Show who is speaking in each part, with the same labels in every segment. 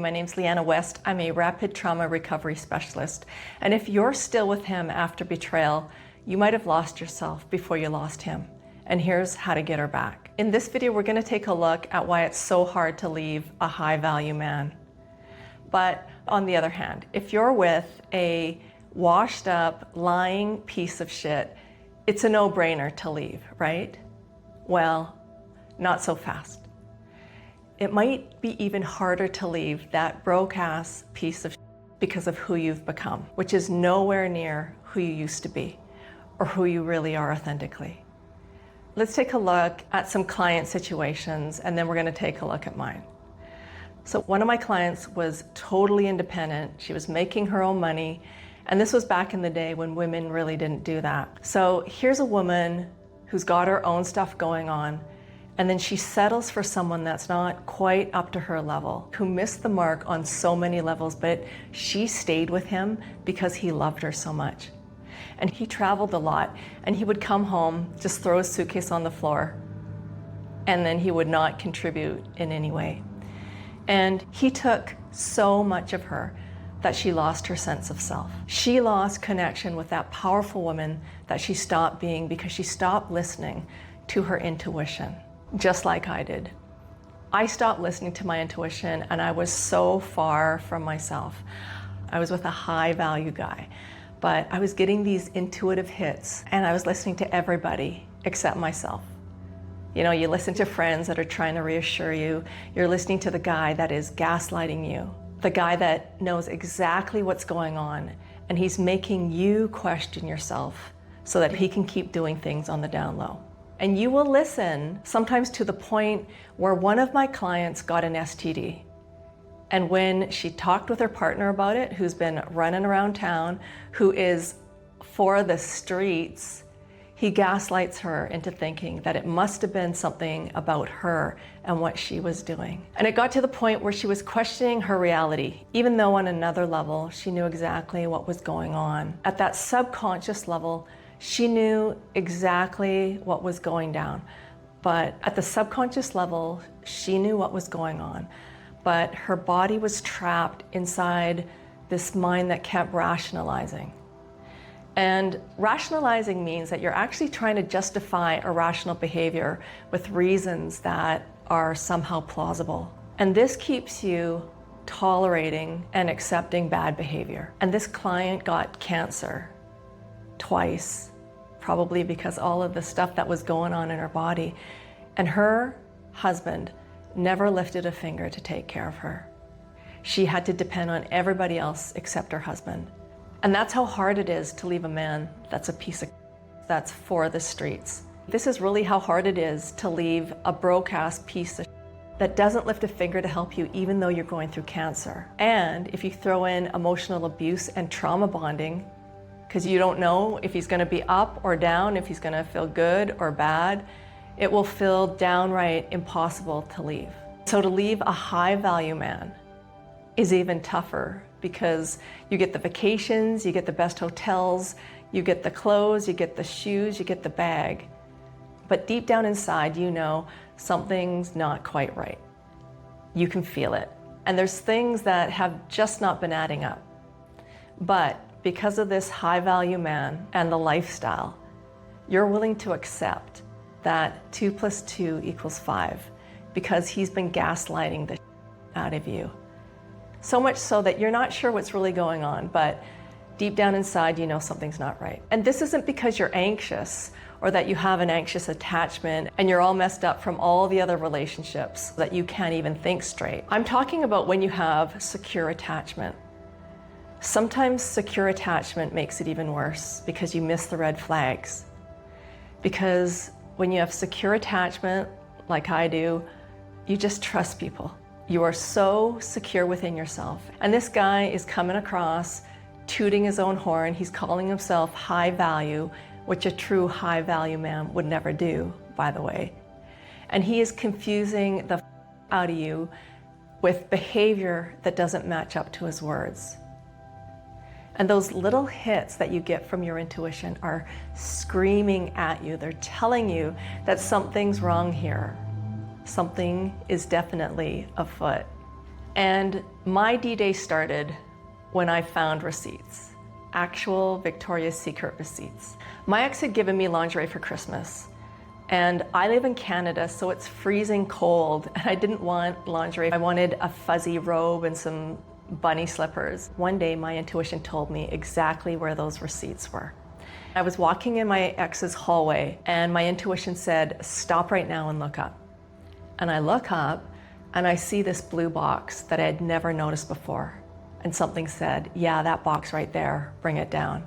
Speaker 1: My name's Liana West. I'm a rapid trauma recovery specialist. And if you're still with him after betrayal, you might have lost yourself before you lost him. And here's how to get her back. In this video, we're going to take a look at why it's so hard to leave a high-value man. But on the other hand, if you're with a washed-up, lying piece of shit, it's a no-brainer to leave, right? Well, not so fast. It might be even harder to leave that broke-ass piece of shit because of who you've become, which is nowhere near who you used to be or who you really are authentically. Let's take a look at some client situations, and then we're going to take a look at mine. So one of my clients was totally independent. She was making her own money, and this was back in the day when women really didn't do that. So here's a woman who's got her own stuff going on, and then she settles for someone that's not quite up to her level, who missed the mark on so many levels, but she stayed with him because he loved her so much. And he traveled a lot, and he would come home, just throw his suitcase on the floor, and then he would not contribute in any way. And he took so much of her that she lost her sense of self. She lost connection with that powerful woman that she stopped being because she stopped listening to her intuition, just like I did. I stopped listening to my intuition, and I was so far from myself. I was with a high-value guy, but I was getting these intuitive hits, and I was listening to everybody except myself. You know, you listen to friends that are trying to reassure you. You're listening to the guy that is gaslighting you, the guy that knows exactly what's going on, and he's making you question yourself so that he can keep doing things on the down low. And you will listen sometimes to the point where one of my clients got an STD. And when she talked with her partner about it, who's been running around town, who is for the streets, he gaslights her into thinking that it must have been something about her and what she was doing. And it got to the point where she was questioning her reality, even though on another level, she knew exactly what was going on. At that subconscious level, she knew exactly what was going down. But at the subconscious level, she knew what was going on. But her body was trapped inside this mind that kept rationalizing. And rationalizing means that you're actually trying to justify irrational behavior with reasons that are somehow plausible. And this keeps you tolerating and accepting bad behavior. And this client got cancer twice, probably because all of the stuff that was going on in her body. And her husband never lifted a finger to take care of her. She had to depend on everybody else except her husband. And that's how hard it is to leave a man that's a piece of that's for the streets. This is really how hard it is to leave a broke-ass piece of that doesn't lift a finger to help you even though you're going through cancer. And if you throw in emotional abuse and trauma bonding, because you don't know if he's going to be up or down, if he's going to feel good or bad, it will feel downright impossible to leave. So to leave a high-value man is even tougher because you get the vacations, you get the best hotels, you get the clothes, you get the shoes, you get the bag. But deep down inside, you know something's not quite right. You can feel it. And there's things that have just not been adding up. But because of this high-value man and the lifestyle, you're willing to accept that 2 + 2 = 5 because he's been gaslighting the out of you. So much so that you're not sure what's really going on, but deep down inside, you know something's not right. And this isn't because you're anxious or that you have an anxious attachment and you're all messed up from all the other relationships that you can't even think straight. I'm talking about when you have secure attachment. Sometimes secure attachment makes it even worse because you miss the red flags. Because when you have secure attachment, like I do, you just trust people. You are so secure within yourself. And this guy is coming across, tooting his own horn. He's calling himself high value, which a true high value man would never do, by the way. And he is confusing the out of you with behavior that doesn't match up to his words. And those little hits that you get from your intuition are screaming at you. They're telling you that something's wrong here. Something is definitely afoot. And my D-Day started when I found receipts, actual Victoria's Secret receipts. My ex had given me lingerie for Christmas, and I live in Canada, so it's freezing cold, and I didn't want lingerie. I wanted a fuzzy robe and some bunny slippers. One day, my intuition told me exactly where those receipts were. I was walking in my ex's hallway, and my intuition said, stop right now and look up. And I look up, and I see this blue box that I had never noticed before. And something said, yeah, that box right there, bring it down.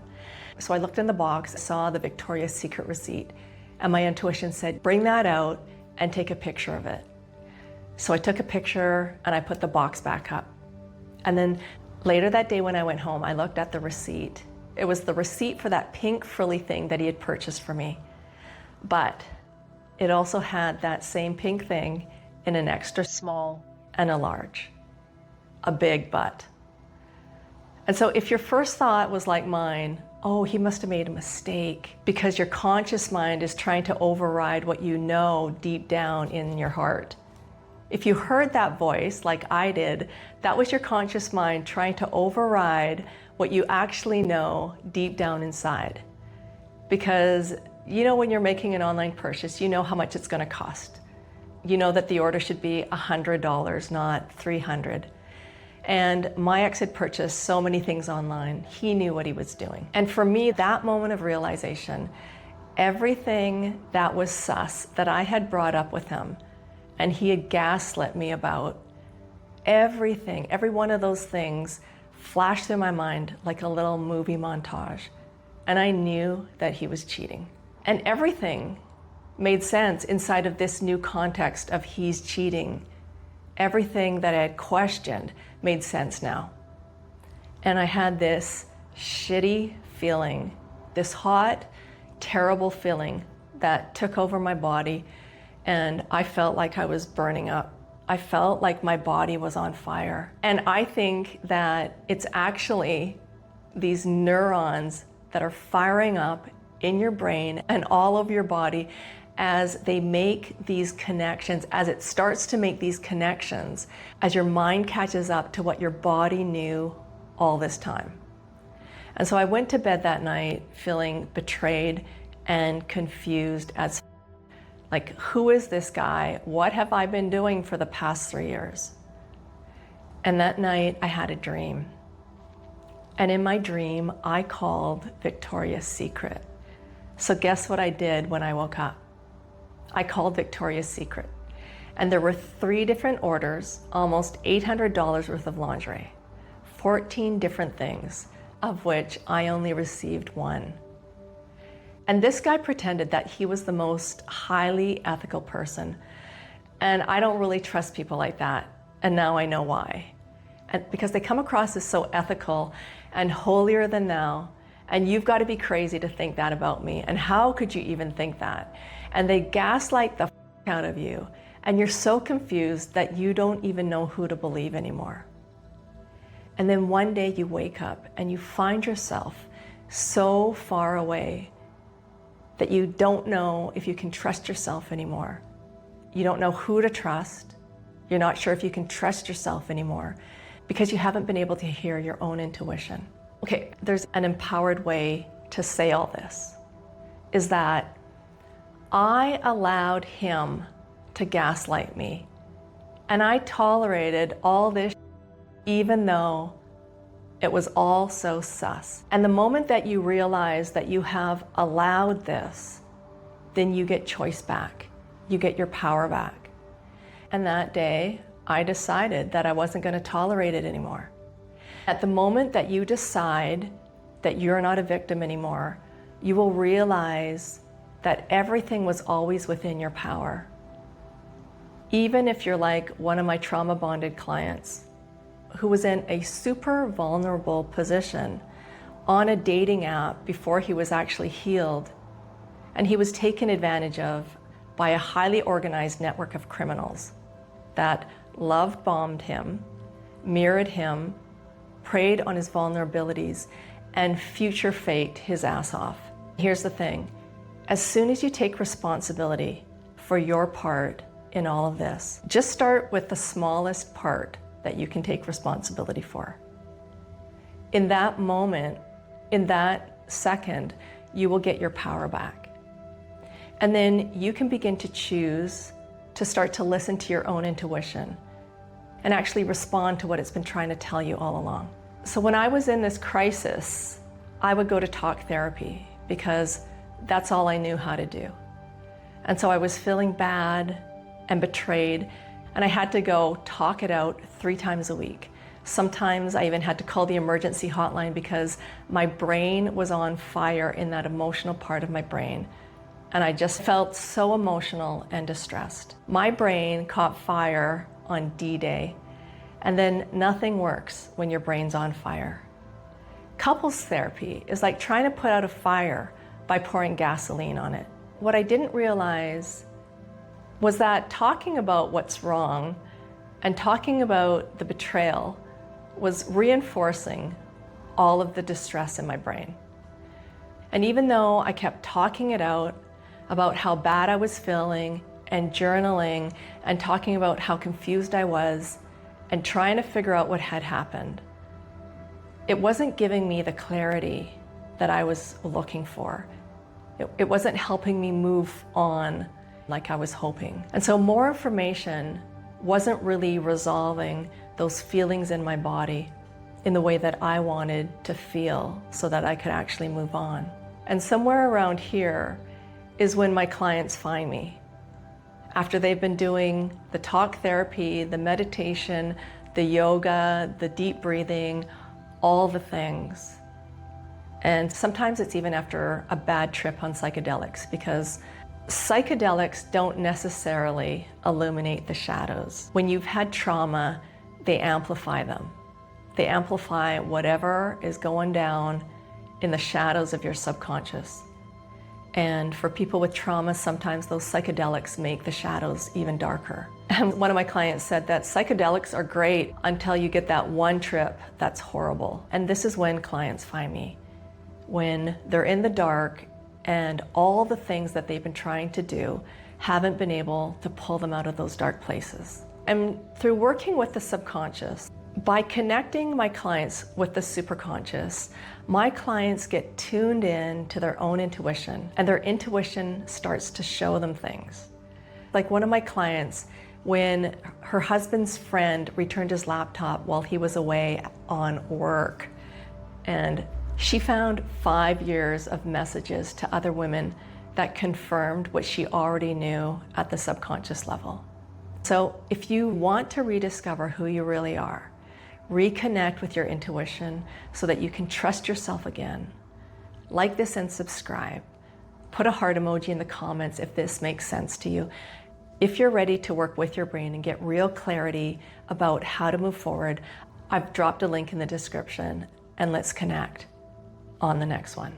Speaker 1: So I looked in the box, saw the Victoria's Secret receipt, and my intuition said, bring that out and take a picture of it. So I took a picture and I put the box back up. And then later that day when I went home, I looked at the receipt. It was the receipt for that pink frilly thing that he had purchased for me. But it also had that same pink thing in an extra small and a large, a big butt. And so if your first thought was like mine, oh, he must have made a mistake, because your conscious mind is trying to override what you know deep down in your heart. If you heard that voice like I did, that was your conscious mind trying to override what you actually know deep down inside. Because you know when you're making an online purchase, you know how much it's going to cost. You know that the order should be $100, not $300. And my ex had purchased so many things online. He knew what he was doing. And for me, that moment of realization, everything that was sus that I had brought up with him and he had gaslit me about, everything, every one of those things flashed through my mind like a little movie montage. And I knew that he was cheating. And everything made sense inside of this new context of he's cheating. Everything that I had questioned made sense now. And I had this shitty feeling, this hot, terrible feeling that took over my body, and I felt like I was burning up. I felt like my body was on fire. And I think that it's actually these neurons that are firing up in your brain and all over your body as they make these connections, as it starts to make these connections, as your mind catches up to what your body knew all this time. And so I went to bed that night feeling betrayed and confused as like, who is this guy? What have I been doing for the past 3 years? And that night I had a dream. And in my dream, I called Victoria's Secret. So guess what I did when I woke up? I called Victoria's Secret. And there were 3 different orders, almost $800 worth of lingerie, 14 different things, of which I only received 1. And this guy pretended that he was the most highly ethical person. And I don't really trust people like that. And now I know why. And because they come across as so ethical and holier than thou. And you've got to be crazy to think that about me. And how could you even think that? And they gaslight the out of you. And you're so confused that you don't even know who to believe anymore. And then one day you wake up and you find yourself so far away that you don't know if you can trust yourself anymore. You don't know who to trust. You're not sure if you can trust yourself anymore because you haven't been able to hear your own intuition. Okay, there's an empowered way to say all this, is that I allowed him to gaslight me, and I tolerated all this even though it was all so sus. And the moment that you realize that you have allowed this, then you get choice back. You get your power back. And that day, I decided that I wasn't going to tolerate it anymore. At the moment that you decide that you're not a victim anymore, you will realize that everything was always within your power. Even if you're like one of my trauma bonded clients who was in a super vulnerable position on a dating app before he was actually healed, and he was taken advantage of by a highly organized network of criminals that love bombed him, mirrored him, preyed on his vulnerabilities, and future faked his ass off. Here's the thing, as soon as you take responsibility for your part in all of this, just start with the smallest part that you can take responsibility for. In that moment, in that second, you will get your power back. And then you can begin to choose to start to listen to your own intuition and actually respond to what it's been trying to tell you all along. So when I was in this crisis, I would go to talk therapy because that's all I knew how to do. And so I was feeling bad and betrayed, and I had to go talk it out 3 times a week. Sometimes I even had to call the emergency hotline because my brain was on fire in that emotional part of my brain. And I just felt so emotional and distressed. My brain caught fire on D-Day, and then nothing works when your brain's on fire. Couples therapy is like trying to put out a fire by pouring gasoline on it. What I didn't realize was that talking about what's wrong and talking about the betrayal was reinforcing all of the distress in my brain. And even though I kept talking it out about how bad I was feeling and journaling and talking about how confused I was and trying to figure out what had happened, it wasn't giving me the clarity that I was looking for. It wasn't helping me move on like I was hoping. And so more information wasn't really resolving those feelings in my body in the way that I wanted to feel so that I could actually move on. And somewhere around here is when my clients find me. After they've been doing the talk therapy, the meditation, the yoga, the deep breathing, all the things. And sometimes it's even after a bad trip on psychedelics, because psychedelics don't necessarily illuminate the shadows. When you've had trauma, they amplify them. They amplify whatever is going down in the shadows of your subconscious. And for people with trauma, sometimes those psychedelics make the shadows even darker. And one of my clients said that psychedelics are great until you get that one trip that's horrible. And this is when clients find me, when they're in the dark and all the things that they've been trying to do haven't been able to pull them out of those dark places. And through working with the subconscious, by connecting my clients with the superconscious, my clients get tuned in to their own intuition, and their intuition starts to show them things. Like one of my clients, when her husband's friend returned his laptop while he was away on work, and she found 5 years of messages to other women that confirmed what she already knew at the subconscious level. So if you want to rediscover who you really are, reconnect with your intuition so that you can trust yourself again, like this and subscribe. Put a heart emoji in the comments if this makes sense to you. If you're ready to work with your brain and get real clarity about how to move forward, I've dropped a link in the description, and let's connect on the next one.